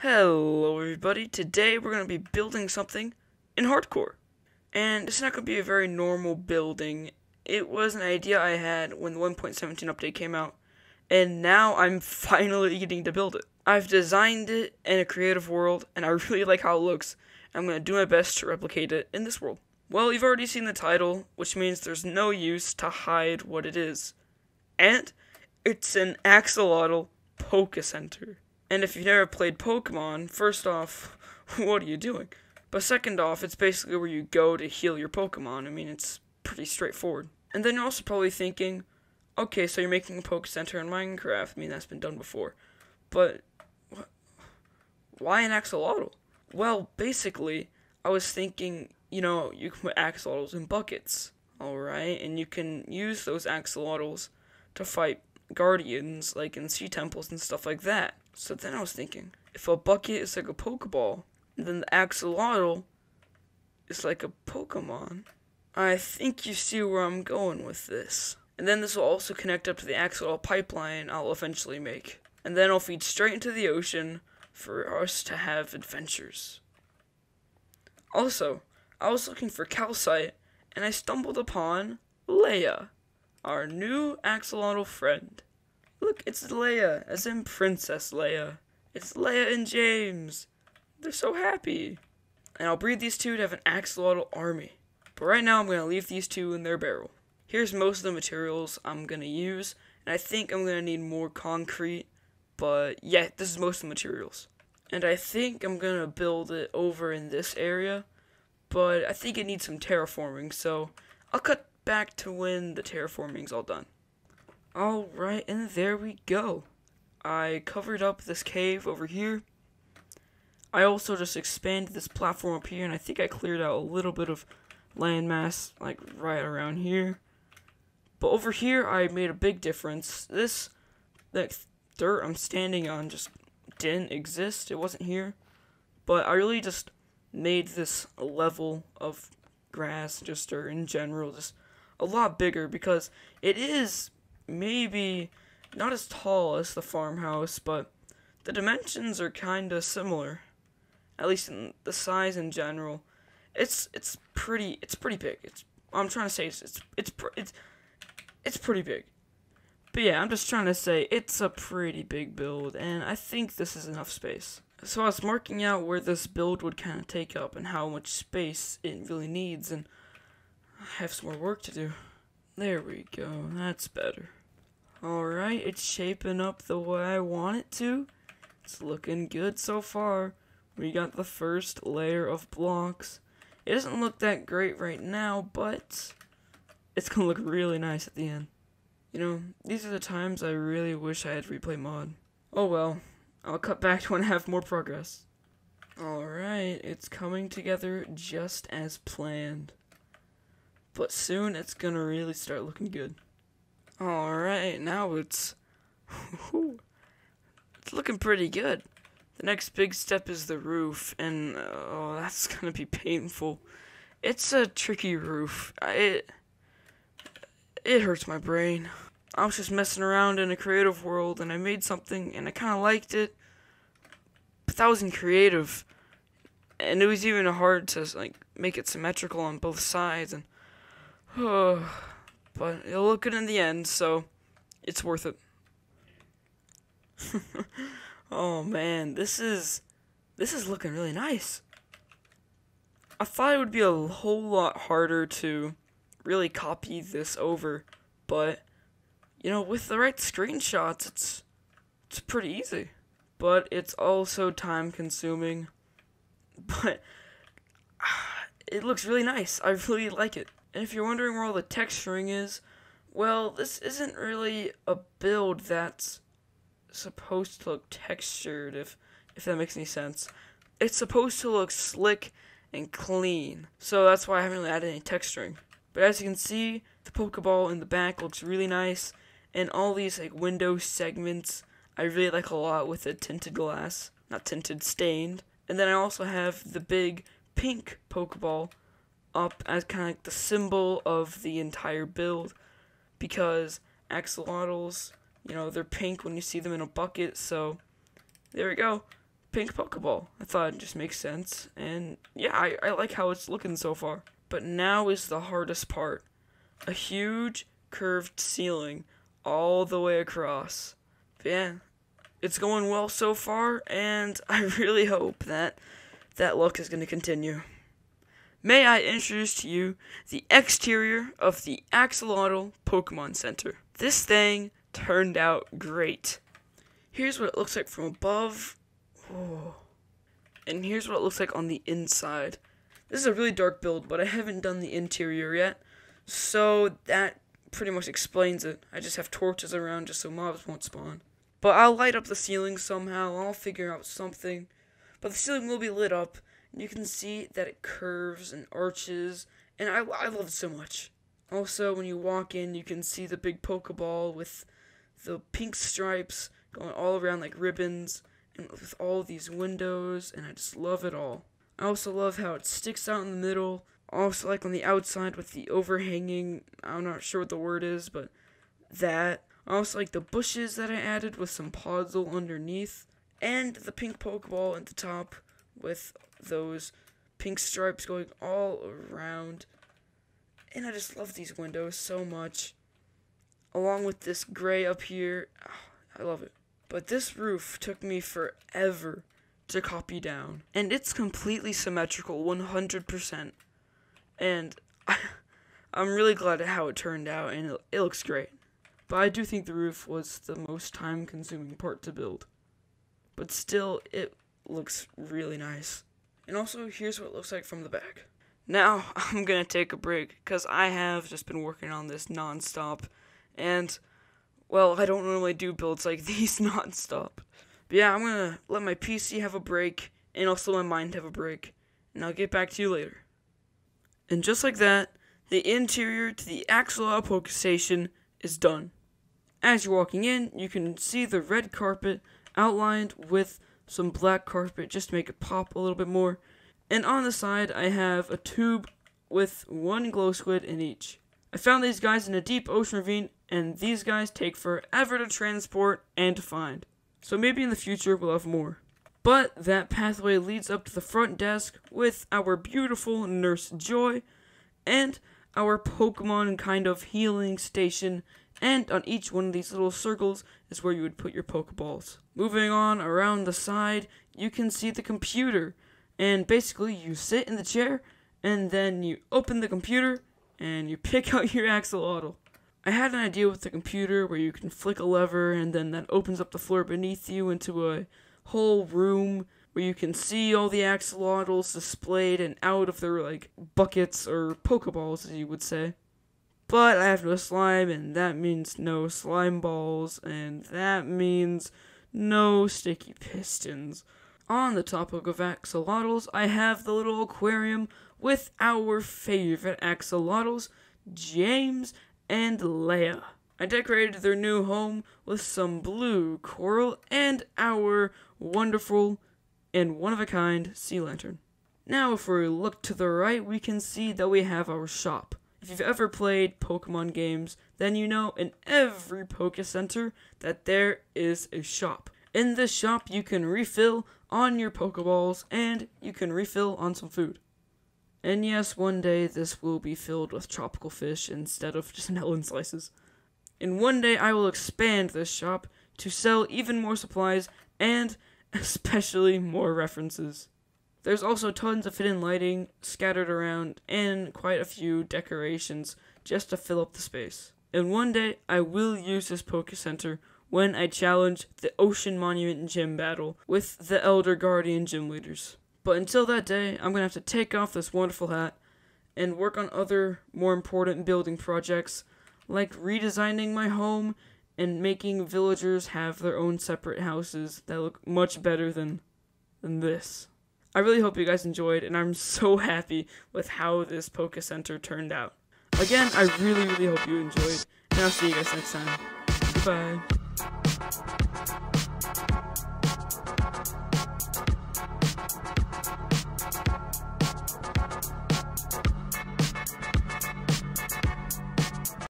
Hello everybody, today we're going to be building something in hardcore. And it's not going to be a very normal building. It was an idea I had when the 1.17 update came out, and now I'm finally getting to build it. I've designed it in a creative world, and I really like how it looks. I'm going to do my best to replicate it in this world. Well, you've already seen the title, which means there's no use to hide what it is. And it's an Axolotl Poke Center. And if you've never played Pokemon, first off, what are you doing? But second off, it's basically where you go to heal your Pokemon. I mean, it's pretty straightforward. And then you're also probably thinking, okay, so you're making a Poke Center in Minecraft. I mean, that's been done before. But why an Axolotl? Well, basically, I was thinking, you can put Axolotls in buckets, alright? And you can use those Axolotls to fight guardians, like in sea temples and stuff like that. So then I was thinking, if a bucket is like a Pokeball, then the Axolotl is like a Pokemon. I think you see where I'm going with this. And then this will also connect up to the Axolotl pipeline I'll eventually make. And then I'll feed straight into the ocean for us to have adventures. Also, I was looking for calcite, and I stumbled upon Leia, our new Axolotl friend. Look, it's Leia, as in Princess Leia. It's Leia and James. They're so happy. And I'll breed these two to have an Axolotl army. But right now I'm going to leave these two in their barrel. Here's most of the materials I'm going to use. And I think I'm going to need more concrete. But yeah, this is most of the materials. And I think I'm going to build it over in this area. But I think it needs some terraforming. So I'll cut back to when the terraforming's all done. Alright, and there we go. I covered up this cave over here. I also just expanded this platform up here, and I think I cleared out a little bit of landmass, like right around here. But over here, I made a big difference. That dirt I'm standing on just didn't exist. It wasn't here. But I really just made this level of grass, just dirt in general, just a lot bigger, because it is maybe not as tall as the farmhouse, but the dimensions are kind of similar, at least in the size in general. It's pretty big. I'm trying to say it's pretty big. But yeah, I'm just trying to say it's a pretty big build, and I think this is enough space. So I was marking out where this build would kind of take up and how much space it really needs, and I have some more work to do. There we go, that's better. Alright, it's shaping up the way I want it to. It's looking good so far. We got the first layer of blocks. It doesn't look that great right now, but it's gonna look really nice at the end. These are the times I really wish I had replay mod. Oh well, I'll cut back to when I have more progress. Alright, it's coming together just as planned. But soon it's gonna really start looking good. Alright, now it's looking pretty good. The next big step is the roof, and that's gonna be painful. It's a tricky roof. It hurts my brain. I was just messing around in a creative world, and I made something, and I kind of liked it. But that wasn't creative, and it was even hard to make it symmetrical on both sides, and but it'll look good in the end, so it's worth it. Oh man, this is looking really nice. I thought it would be a whole lot harder to really copy this over, but with the right screenshots, it's pretty easy. But it's also time consuming. But it looks really nice. I really like it. And if you're wondering where all the texturing is, well, this isn't really a build that's supposed to look textured, if that makes any sense. It's supposed to look slick and clean, so that's why I haven't really added any texturing. But as you can see, the Pokeball in the back looks really nice, and all these window segments I really like a lot with the tinted glass, not tinted, stained. And then I also have the big pink Pokeball up as kind of like the symbol of the entire build, because axolotls, they're pink when you see them in a bucket, so there we go. pink Pokeball. I thought it just makes sense, and yeah, I like how it's looking so far. But now is the hardest part. A huge curved ceiling all the way across. But yeah, it's going well so far, and I really hope that luck is going to continue. May I introduce to you the exterior of the Axolotl Poke Center. This thing turned out great. Here's what it looks like from above. Oh. And here's what it looks like on the inside. This is a really dark build, but I haven't done the interior yet, so that pretty much explains it. I just have torches around just so mobs won't spawn. But I'll light up the ceiling somehow. I'll figure out something. But the ceiling will be lit up. You can see that it curves and arches, and I love it so much. Also, when you walk in, you can see the big Pokeball with the pink stripes going all around like ribbons, and with all these windows, and I just love it all. I also love how it sticks out in the middle. Also, like on the outside with the overhanging, I'm not sure what the word is, but that. I also like the bushes that I added with some podzol underneath, and the pink Pokeball at the top with those pink stripes going all around. And I just love these windows so much. Along with this gray up here. Oh, I love it. But this roof took me forever to copy down. And it's completely symmetrical, 100%. And I'm really glad at how it turned out, and it looks great. But I do think the roof was the most time-consuming part to build. But still, it looks really nice. And also, here's what it looks like from the back. Now, I'm gonna take a break, because I have just been working on this non-stop. And, well, I don't normally do builds like these non-stop. But yeah, I'm gonna let my PC have a break, and also my mind have a break. And I'll get back to you later. And just like that, the interior to the Axolotl Poke Station is done. As you're walking in, you can see the red carpet outlined with some black carpet just to make it pop a little bit more. And on the side, I have a tube with one glow squid in each. I found these guys in a deep ocean ravine, and these guys take forever to transport and to find. So maybe in the future we'll have more. But that pathway leads up to the front desk with our beautiful Nurse Joy and our Pokemon kind of healing station, and on each one of these little circles is where you would put your Pokeballs. Moving on around the side, you can see the computer, and basically you sit in the chair, and then you open the computer, and you pick out your Axolotl. I had an idea with the computer where you can flick a lever, and then that opens up the floor beneath you into a whole room where you can see all the Axolotls displayed and out of their, like, buckets or Pokeballs, as you would say. But I have no slime, and that means no slime balls, and that means no sticky pistons. On the topic of Axolotls, I have the little aquarium with our favorite Axolotls, James and Leia. I decorated their new home with some blue coral and our wonderful and one-of-a-kind sea lantern. Now, if we look to the right, we can see that we have our shop. If you've ever played Pokemon games, then you know in every Poke Center that there is a shop. In this shop, you can refill on your Pokeballs, and you can refill on some food. And yes, one day this will be filled with tropical fish instead of just melon slices. And one day I will expand this shop to sell even more supplies and especially more references. There's also tons of hidden lighting scattered around and quite a few decorations just to fill up the space. And one day I will use this Poke Center when I challenge the Ocean Monument Gym battle with the Elder Guardian gym leaders. But until that day, I'm going to have to take off this wonderful hat and work on other more important building projects like redesigning my home and making villagers have their own separate houses that look much better than this. I really hope you guys enjoyed, and I'm so happy with how this Poke Center turned out. Again, I really hope you enjoyed, and I'll see you guys next time. Goodbye.